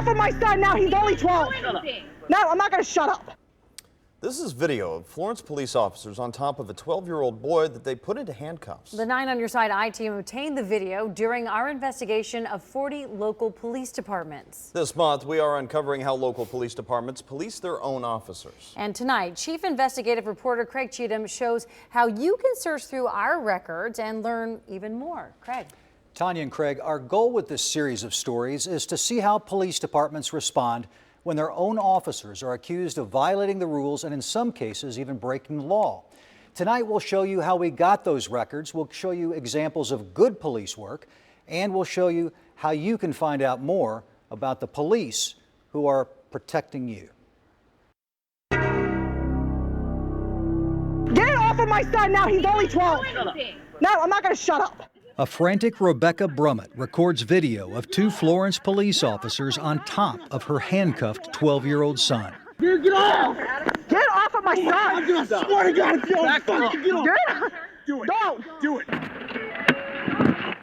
off of my son now. He's only 12. No, I'm not going to shut up. This is video of Florence police officers on top of a 12-year-old boy that they put into handcuffs. The 9 on Your Side I team obtained the video during our investigation of 40 local police departments. This month, we are uncovering how local police departments police their own officers. And tonight, Chief Investigative Reporter Craig Cheatham shows how you can search through our records and learn even more. Craig. Tanya and Craig, our goal with this series of stories is to see how police departments respond when their own officers are accused of violating the rules and in some cases even breaking the law. Tonight we'll show you how we got those records, we'll show you examples of good police work, and we'll show you how you can find out more about the police who are protecting you. Get off of my son now. He's only 12. No, I'm not going to shut up. A frantic Rebecca Brummett records video of 2 Florence police officers on top of her handcuffed 12-year-old son. Dude, get off! Get off of my son! I'm gonna swear to God, if you don't fucking get off! Do it! Don't! Do it!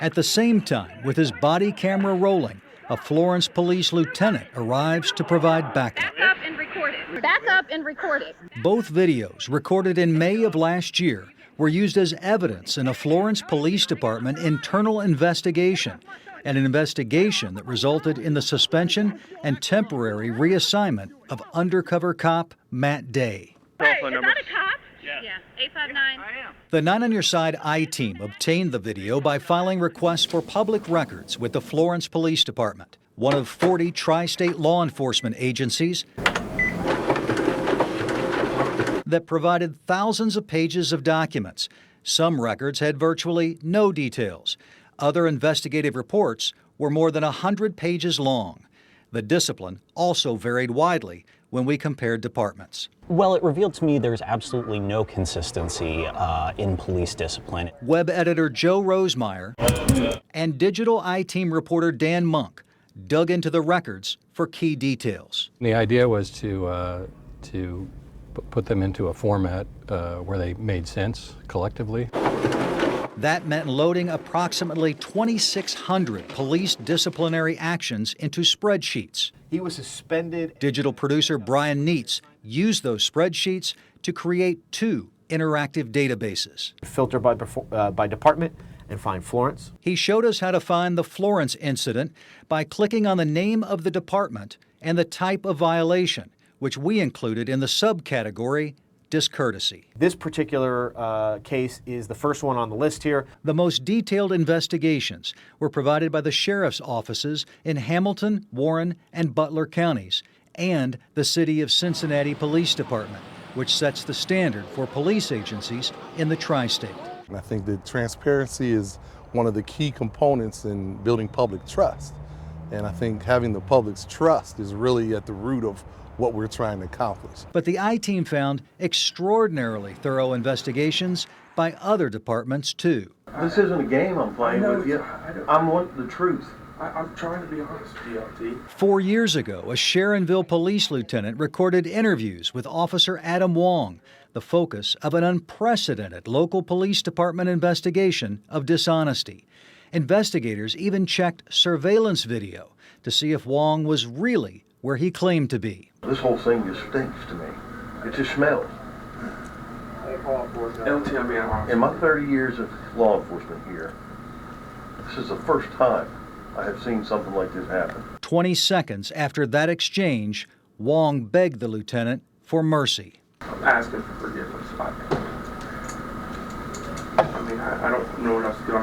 At the same time, with his body camera rolling, a Florence police lieutenant arrives to provide backup. Back up and record it. Back up and record it. Both videos, recorded in May of last year, were used as evidence in a Florence Police Department internal investigation, an investigation that resulted in the suspension and temporary reassignment of undercover cop Matt Day. Hey, is that a cop? Yeah. 859. I am. The 9 on Your Side I team obtained the video by filing requests for public records with the Florence Police Department, one of 40 tri-state law enforcement agencies that provided thousands of pages of documents. Some records had virtually no details. Other investigative reports were more than 100 pages long. The discipline also varied widely when we compared departments. Well, it revealed to me there's absolutely no consistency in police discipline. Web editor Joe Rosemeyer and digital I-team reporter Dan Monk dug into the records for key details. The idea was to put them into a format where they made sense collectively. That meant loading approximately 2,600 police disciplinary actions into spreadsheets. He was suspended. Digital producer Brian Neitz used those spreadsheets to create 2 interactive databases. Filter by department and find Florence. He showed us how to find the Florence incident by clicking on the name of the department and the type of violation, which we included in the subcategory discourtesy. This particular case is the first one on the list here. The most detailed investigations were provided by the sheriff's offices in Hamilton, Warren, and Butler counties, and the City of Cincinnati Police Department, which sets the standard for police agencies in the tri-state. I think that transparency is one of the key components in building public trust. And I think having the public's trust is really at the root of what we're trying to accomplish. But the I-team found extraordinarily thorough investigations by other departments, too. This isn't a game I'm playing with you. I'm wanting the truth. I'm trying to be honest, DLT. 4 years ago, a Sharonville police lieutenant recorded interviews with Officer Adam Wong, the focus of an unprecedented local police department investigation of dishonesty. Investigators even checked surveillance video to see if Wong was really where he claimed to be. This whole thing just stinks to me. It just smells. LT, I'm being honest. In my 30 years of law enforcement here, this is the first time I have seen something like this happen. 20 seconds after that exchange, Wong begged the lieutenant for mercy. I'm asking for forgiveness. I don't know what else to do.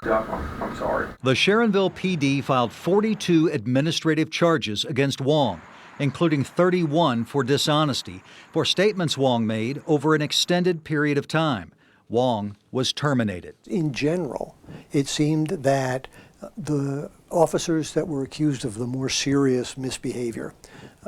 I'm sorry. The Sharonville PD filed 42 administrative charges against Wong, including 31 for dishonesty, for statements Wong made over an extended period of time. Wong was terminated. In general, it seemed that the officers that were accused of the more serious misbehavior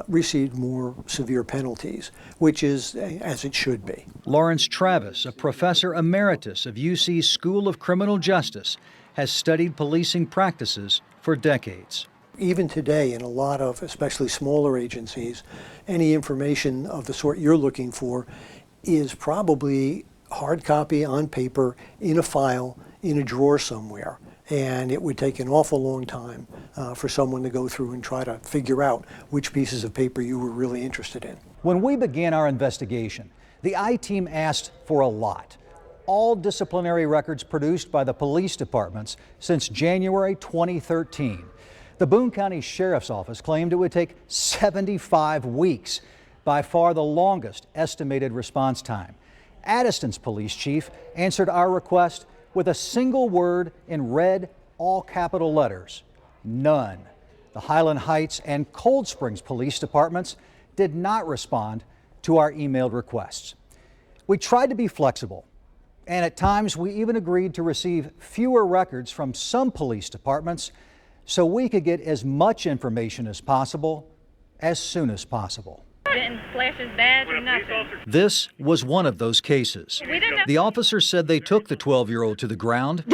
received more severe penalties, which is as it should be. Lawrence Travis, a professor emeritus of UC's School of Criminal Justice, has studied policing practices for decades. Even today, in a lot of, especially smaller agencies, any information of the sort you're looking for is probably hard copy on paper, in a file, in a drawer somewhere. and it would take an awful long time for someone to go through and try to figure out which pieces of paper you were really interested in. When we began our investigation, the I-team asked for a lot. All disciplinary records produced by the police departments since January 2013. The Boone County Sheriff's Office claimed it would take 75 weeks, by far the longest estimated response time. Addiston's police chief answered our request with a single word in red, all capital letters: none. The Highland Heights and Cold Springs police departments did not respond to our emailed requests. We tried to be flexible, and at times we even agreed to receive fewer records from some police departments so we could get as much information as possible as soon as possible. Didn't flash his badge or nothing. This was one of those cases. The officer said they took the 12-year-old to the ground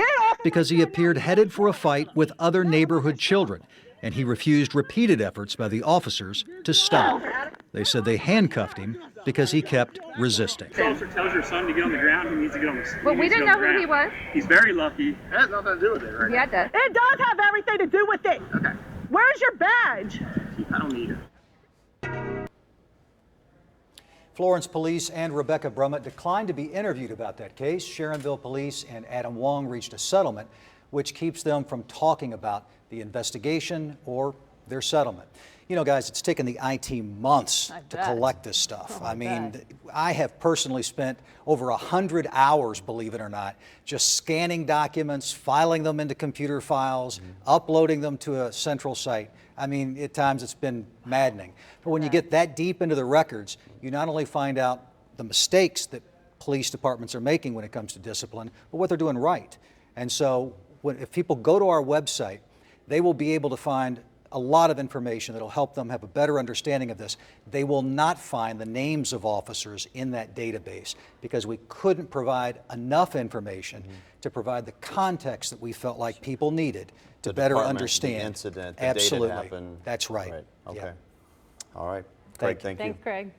because he appeared headed for a fight with other neighborhood children, and he refused repeated efforts by the officers to stop. They said they handcuffed him because he kept resisting. The officer tells your son to get on the ground, he needs to get on the ground. But we didn't know who he was. He's very lucky. It has nothing to do with it, right? Yeah, it does. It does have everything to do with it. Okay. Where's your badge? I don't need it. Florence Police and Rebecca Brummett declined to be interviewed about that case. Sharonville Police and Adam Wong reached a settlement, which keeps them from talking about the investigation or their settlement. You know, guys, it's taken the IT months to collect this stuff. I mean, I have personally spent over 100 hours, believe it or not, just scanning documents, filing them into computer files, uploading them to a central site. I mean, at times it's been maddening. But when you get that deep into the records, you not only find out the mistakes that police departments are making when it comes to discipline, but what they're doing right. And so if people go to our website, they will be able to find a lot of information that will help them have a better understanding of this. They will not find the names of officers in that database because we couldn't provide enough information to provide the context that we felt like people needed to better understand the incident, the Absolutely. date it happened. That's right. Okay. Yeah. All right. Craig, thank you. Thanks, Craig.